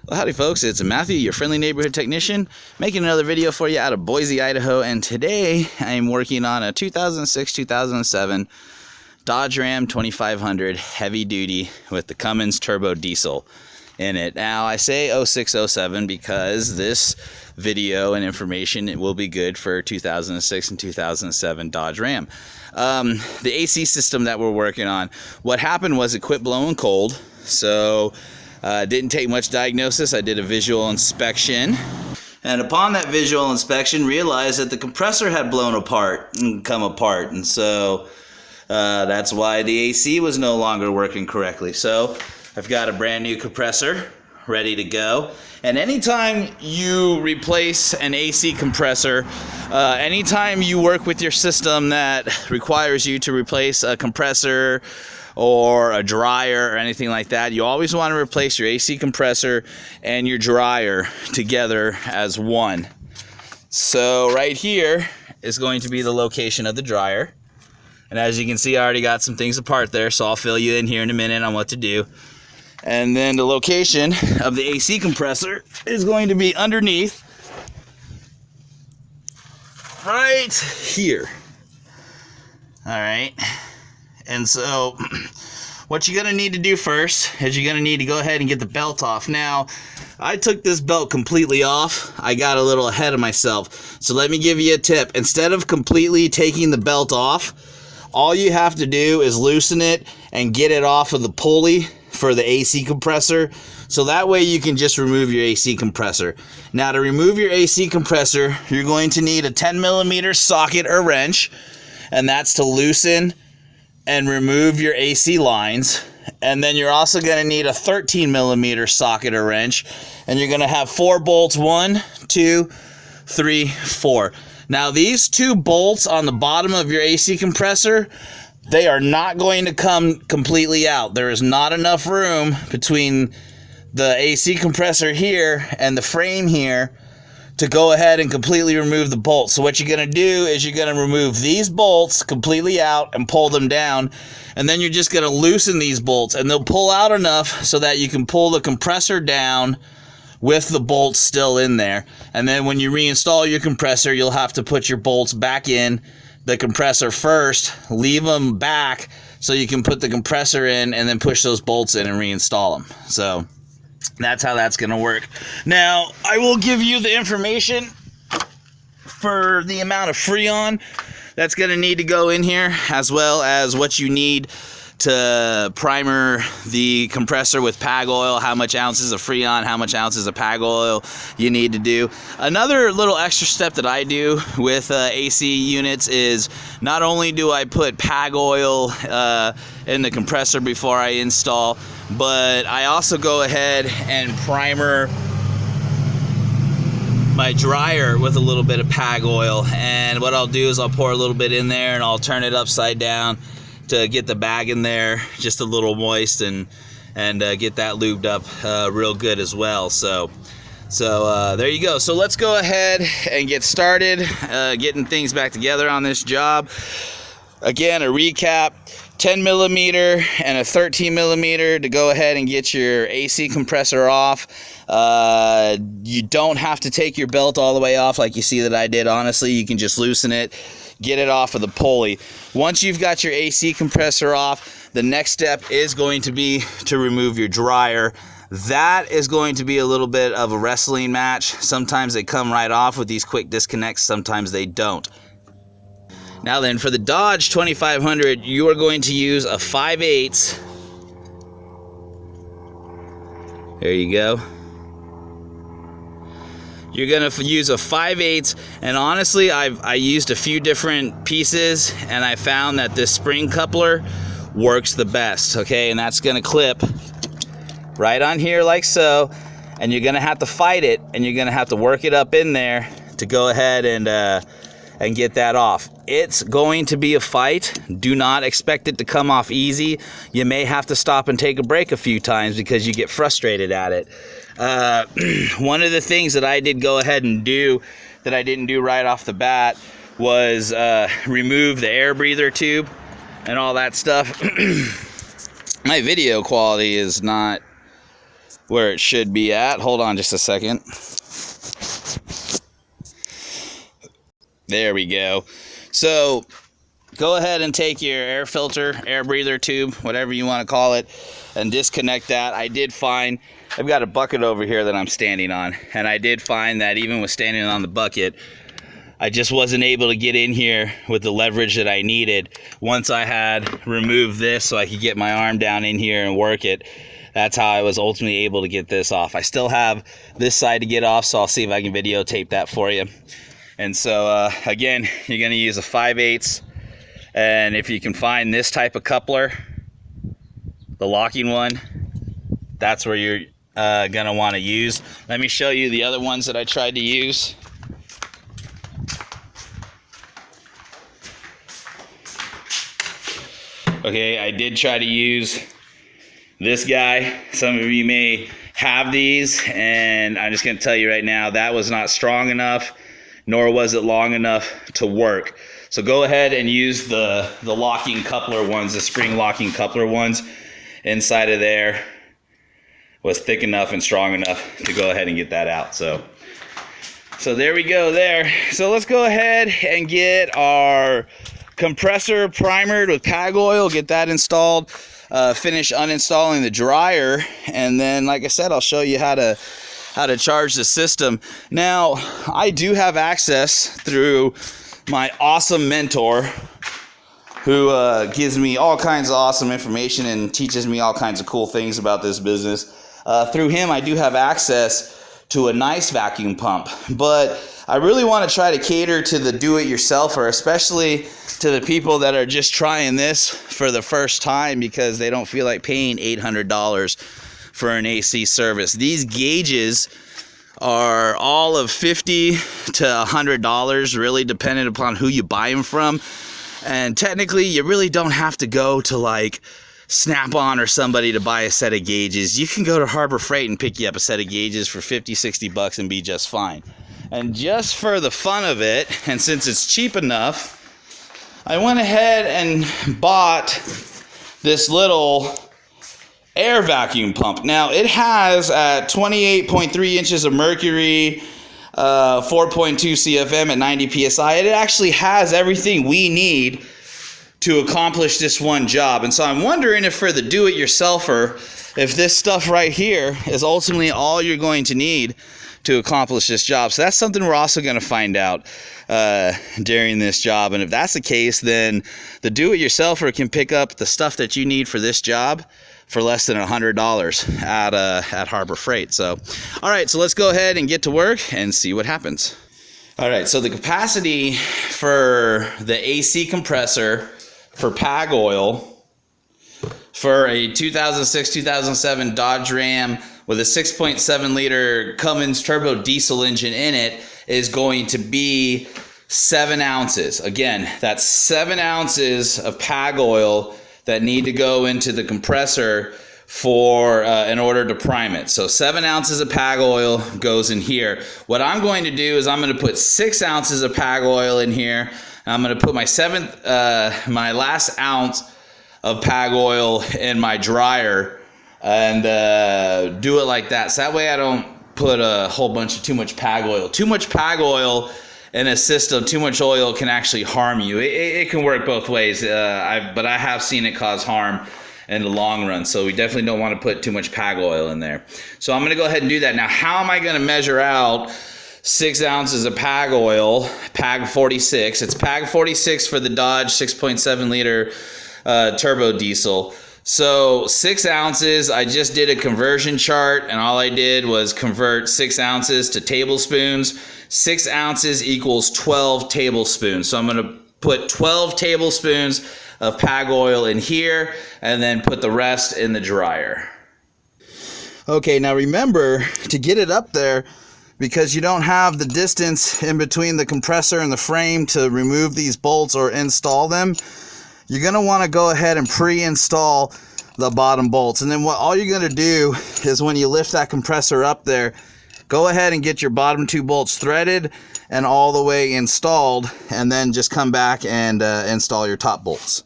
Well, howdy folks, it's Matthew, your friendly neighborhood technician, making another video for you out of Boise, Idaho, and today I'm working on a 2006-2007 Dodge Ram 2500 heavy duty with the Cummins turbo diesel in it. Now I say 06-07 because this video and information it will be good for 2006 and 2007 Dodge Ram. The AC system that we're working on, what happened was it quit blowing cold, so didn't take much diagnosis. I did a visual inspection, and upon that visual inspection realized that the compressor had blown apart and come apart, and so that's why the AC was no longer working correctly. So I've got a brand new compressor ready to go. And anytime you replace an AC compressor, anytime you work with your system that requires you to replace a compressor or a dryer or anything like that, you always want to replace your AC compressor and your dryer together as one. So right here is going to be the location of the dryer. And as you can see, I already got some things apart there, so I'll fill you in here in a minute on what to do. And then the location of the AC compressor is going to be underneath, right here. All right. And so what you're going to need to do first is you're going to need to go ahead and get the belt off. Now, I took this belt completely off. I got a little ahead of myself. So let me give you a tip. Instead of completely taking the belt off, all you have to do is loosen it and get it off of the pulley for the AC compressor. So that way you can just remove your AC compressor. Now, to remove your AC compressor, you're going to need a 10mm socket or wrench, and that's to loosen and remove your AC lines. And then you're also going to need a 13mm socket or wrench, and you're going to have 4 bolts, 1, 2, 3, 4. Now these 2 bolts on the bottom of your AC compressor, they are not going to come completely out. There is not enough room between the AC compressor here and the frame here to go ahead and completely remove the bolts. So what you're going to do is you're going to remove these bolts completely out and pull them down, and then you're just going to loosen these bolts, and they'll pull out enough so that you can pull the compressor down with the bolts still in there. And then when you reinstall your compressor, you'll have to put your bolts back in the compressor first, leave them back so you can put the compressor in, and then push those bolts in and reinstall them. So that's how that's going to work. Now, I will give you the information for the amount of Freon that's going to need to go in here, as well as what you need to primer the compressor with PAG oil, how much ounces of Freon, how much ounces of PAG oil you need to do. Another little extra step that I do with AC units is not only do I put PAG oil in the compressor before I install, but I also go ahead and primer my dryer with a little bit of PAG oil. And what I'll do is I'll pour a little bit in there and I'll turn it upside down to get the bag in there just a little moist and get that lubed up real good as well. So there you go. So let's go ahead and get started getting things back together on this job. Again, a recap: 10mm and a 13mm to go ahead and get your AC compressor off. You don't have to take your belt all the way off like you see that I did. Honestly, you can just loosen it, get it off of the pulley. Once you've got your AC compressor off, the next step is going to be to remove your dryer. That is going to be a little bit of a wrestling match. Sometimes they come right off with these quick disconnects, sometimes they don't. Now then, for the Dodge 2500, you are going to use a 5/8. There you go. You're going to use a 5/8, and honestly, I used a few different pieces, and I found that this spring coupler works the best, okay? And that's going to clip right on here like so, and you're going to have to fight it, and you're going to have to work it up in there to go ahead and get that off. It's going to be a fight. Do not expect it to come off easy. You may have to stop and take a break a few times because you get frustrated at it. One of the things that I did go ahead and do that I didn't do right off the bat was remove the air breather tube and all that stuff. My video quality is not where it should be at. Hold on just a second. There we go. So go ahead and take your air filter, air breather tube, whatever you want to call it, and disconnect that. I did find, I've got a bucket over here that I'm standing on, and I did find that even with standing on the bucket, I just wasn't able to get in here with the leverage that I needed. Once I had removed this so I could get my arm down in here and work it, that's how I was ultimately able to get this off. I still have this side to get off, so I'll see if I can videotape that for you. And so again, you're going to use a 5/8, and if you can find this type of coupler, the locking one, that's where you're going to want to use. Let me show you the other ones that I tried to use. Okay, I did try to use this guy. Some of you may have these, and I'm just going to tell you right now, that was not strong enough, nor was it long enough to work. So go ahead and use the locking coupler ones, the spring locking coupler ones. Inside of there was thick enough and strong enough to go ahead and get that out. So there we go there. So let's go ahead and get our compressor primered with PAG oil, get that installed, finish uninstalling the dryer, and then, like I said, I'll show you how to charge the system. Now, I do have access through my awesome mentor who gives me all kinds of awesome information and teaches me all kinds of cool things about this business. Through him, I do have access to a nice vacuum pump, but I really want to try to cater to the do-it-yourselfer, especially to the people that are just trying this for the first time because they don't feel like paying $800 for an AC service. These gauges are all of $50 to $100, really dependent upon who you buy them from. And technically, you really don't have to go to like Snap-on or somebody to buy a set of gauges. You can go to Harbor Freight and pick you up a set of gauges for 50, 60 bucks and be just fine. And just for the fun of it, and since it's cheap enough, I went ahead and bought this little air vacuum pump. Now, it has at 28.3 inches of mercury, 4.2 CFM at 90 PSI. It actually has everything we need to accomplish this one job. And so I'm wondering if for the do-it-yourselfer, if this stuff right here is ultimately all you're going to need to accomplish this job. So that's something we're also going to find out during this job. And if that's the case, then the do-it-yourselfer can pick up the stuff that you need for this job for less than $100 at Harbor Freight. So, all right, so let's go ahead and get to work and see what happens. All right, so the capacity for the AC compressor for PAG oil for a 2006-2007 Dodge Ram with a 6.7 liter Cummins turbo diesel engine in it is going to be 7 ounces. Again, that's 7 ounces of PAG oil that need to go into the compressor for in order to prime it. So 7 ounces of PAG oil goes in here. What I'm going to do is I'm going to put 6 ounces of PAG oil in here. I'm going to put my last ounce of PAG oil in my dryer and do it like that. So that way I don't put a whole bunch of too much PAG oil. Too much PAG oil in a system, too much oil can actually harm you. It can work both ways, but I have seen it cause harm in the long run. So we definitely don't want to put too much PAG oil in there. So I'm going to go ahead and do that. Now, how am I going to measure out 6 ounces of PAG oil? PAG 46. It's PAG 46 for the Dodge 6.7 liter turbo diesel. So 6 ounces, I just did a conversion chart, and all I did was convert 6 ounces to tablespoons. 6 ounces equals 12 tablespoons. So I'm going to put 12 tablespoons of PAG oil in here and then put the rest in the dryer. Okay, now remember to get it up there, because you don't have the distance in between the compressor and the frame to remove these bolts or install them, you're going to want to go ahead and pre-install the bottom bolts. And then all you're going to do is when you lift that compressor up there, go ahead and get your bottom 2 bolts threaded and all the way installed, and then just come back and install your top bolts.